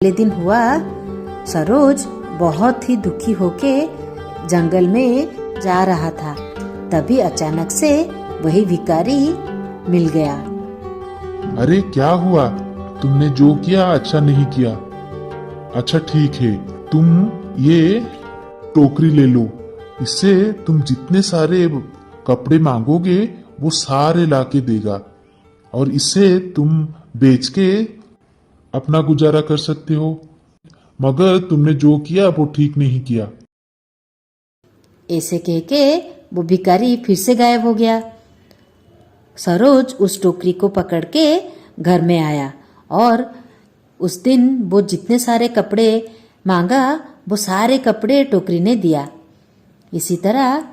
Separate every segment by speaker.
Speaker 1: अगले दिन हुआ, सरोज बहुत ही दुखी होके जंगल में जा रहा था। तभी अचानक से वही भिखारी मिल गया।
Speaker 2: अरे क्या हुआ? तुमने जो किया अच्छा नहीं किया। अच्छा ठीक है, तुम ये टोकरी ले लो। इससे तुम जितने सारे कपड़े मांगोगे वो सारे लाके देगा और इससे तुम बेच के अपना गुजारा कर सकते हो। मगर तुमने जो किया वो ठीक नहीं किया।
Speaker 1: ऐसे कह के वो भिखारी फिर से गायब हो गया। सरोज उस टोकरी को पकड़ के घर में आया और उस दिन वो जितने सारे कपड़े मांगा वो सारे कपड़े टोकरी ने दिया। इसी तरह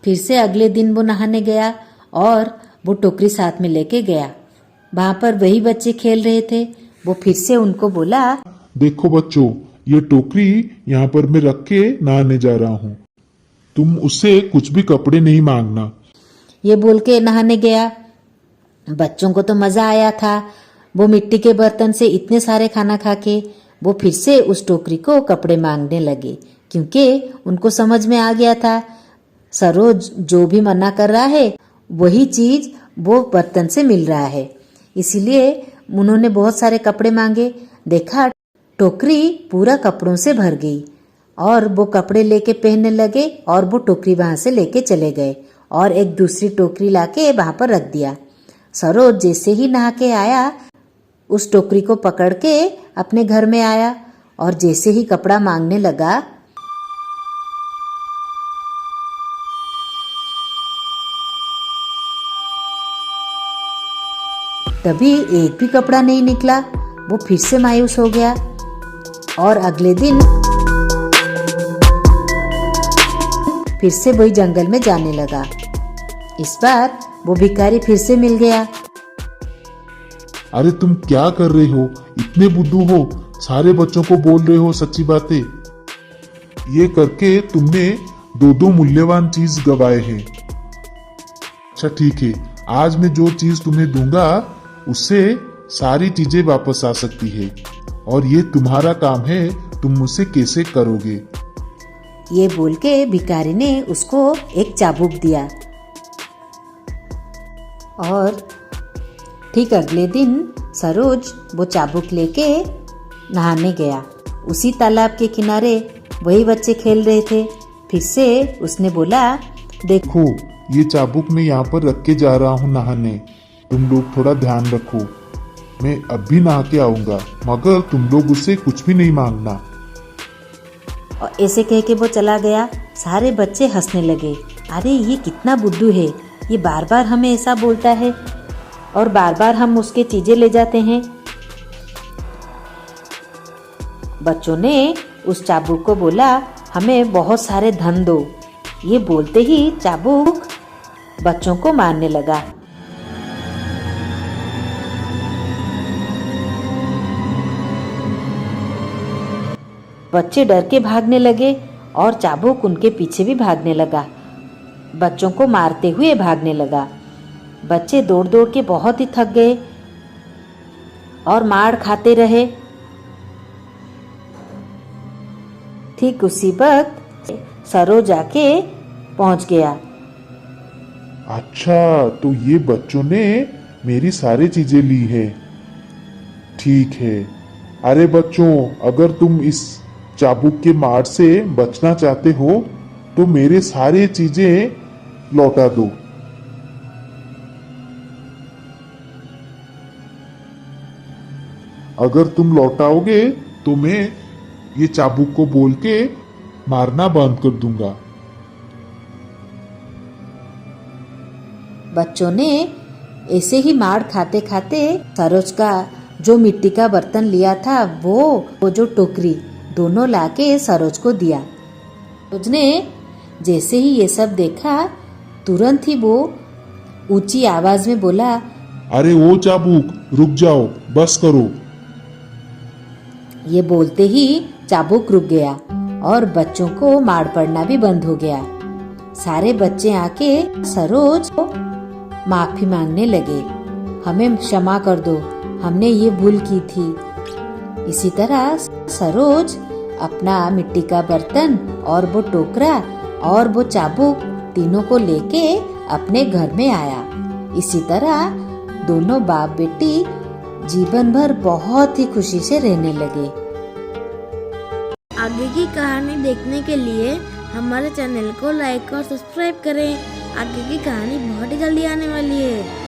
Speaker 1: फिर से अगले दिन वो नहाने गया और वो टोकरी साथ में लेके गया। वहां पर वही बच्चे खेल रहे थे। वो फिर से उनको बोला,
Speaker 2: देखो बच्चों, ये टोकरी यहाँ पर मैं रख के नहाने जा रहा हूँ। तुम उससे कुछ भी कपड़े नहीं मांगना।
Speaker 1: ये बोल के नहाने गया। बच्चों को तो मजा आया था। वो मिट्टी के बर्तन से इतने सारे खाना खा के वो फिर से उस टोकरी को कपड़े मांगने लगे, क्योंकि उनको समझ में आ गया था सरोज जो भी मना कर रहा है वही चीज वो बर्तन से मिल रहा है। इसीलिए उन्होंने बहुत सारे कपड़े मांगे। देखा टोकरी पूरा कपड़ों से भर गई और वो कपड़े लेके पहनने लगे और वो टोकरी वहां से लेके चले गए और एक दूसरी टोकरी लाके वहां पर रख दिया। सरोज जैसे ही नहा के आया उस टोकरी को पकड़ के अपने घर में आया और जैसे ही कपड़ा मांगने लगा तभी एक भी कपड़ा नहीं निकला। वो फिर से मायूस हो गया और अगले दिन फिर से वही जंगल में जाने लगा। इस बार वो भिखारी फिर से मिल गया।
Speaker 2: अरे तुम क्या कर रहे हो? इतने बुद्धू हो, सारे बच्चों को बोल रहे हो सच्ची बातें। ये करके तुमने दो मूल्यवान चीज गवाए हैं। अच्छा ठीक है, आज मैं जो चीज तुम्हें दूंगा उससे सारी चीजें वापस आ सकती है और ये तुम्हारा काम है, तुम मुझसे कैसे करोगे।
Speaker 1: ये बोल के भिखारी ने उसको एक चाबुक दिया और ठीक अगले दिन सरोज वो चाबुक लेके नहाने गया। उसी तालाब के किनारे वही बच्चे खेल रहे थे। फिर से उसने बोला,
Speaker 2: देखो ये चाबुक मैं यहाँ पर रख के जा रहा हूँ नहाने। तुम लोग थोड़ा ध्यान रखो, मैं अब भी नहा के आऊंगा, मगर तुम लोग उससे कुछ भी नहीं मांगना।
Speaker 1: और ऐसे कह के वो चला गया। सारे बच्चे हंसने लगे। अरे ये कितना बुद्धू है, ये बार बार हमें ऐसा बोलता है और बार बार हम उसके चीजें ले जाते हैं। बच्चों ने उस चाबुक को बोला, हमें बहुत सारे धन दो। ये बोलते ही चाबुक बच्चों को मारने लगा। बच्चे डर के भागने लगे और चाबुक उनके पीछे भी भागने लगा, बच्चों को मारते हुए भागने लगा। बच्चे दौड़ दौड़ के बहुत ही थक गए और मार खाते रहे। ठीक उसी वक्त सरोज आके पहुंच गया।
Speaker 2: अच्छा तो ये बच्चों ने मेरी सारी चीजें ली है, ठीक है। अरे बच्चों, अगर तुम इस चाबुक के मार से बचना चाहते हो तो मेरे सारे चीजें लौटा दो। अगर तुम लौटाओगे तो मैं ये चाबुक को बोल के मारना बंद कर दूंगा।
Speaker 1: बच्चों ने ऐसे ही मार खाते खाते सरोज का जो मिट्टी का बर्तन लिया था वो जो टोकरी दोनों लाके सरोज को दिया। सरोज ने जैसे ही ये सब देखा तुरंत ही वो ऊंची आवाज में बोला,
Speaker 2: अरे वो चाबुक रुक जाओ, बस करो।
Speaker 1: ये बोलते ही चाबुक रुक गया और बच्चों को मार पड़ना भी बंद हो गया। सारे बच्चे आके सरोज को माफी मांगने लगे, हमें क्षमा कर दो, हमने ये भूल की थी। इसी तरह सरोज अपना मिट्टी का बर्तन और वो टोकरा और वो चाबुक तीनों को लेके अपने घर में आया। इसी तरह दोनों बाप बेटी जीवन भर बहुत ही खुशी से रहने लगे।
Speaker 3: आगे की कहानी देखने के लिए हमारे चैनल को लाइक और सब्सक्राइब करें। आगे की कहानी बहुत ही जल्दी आने वाली है।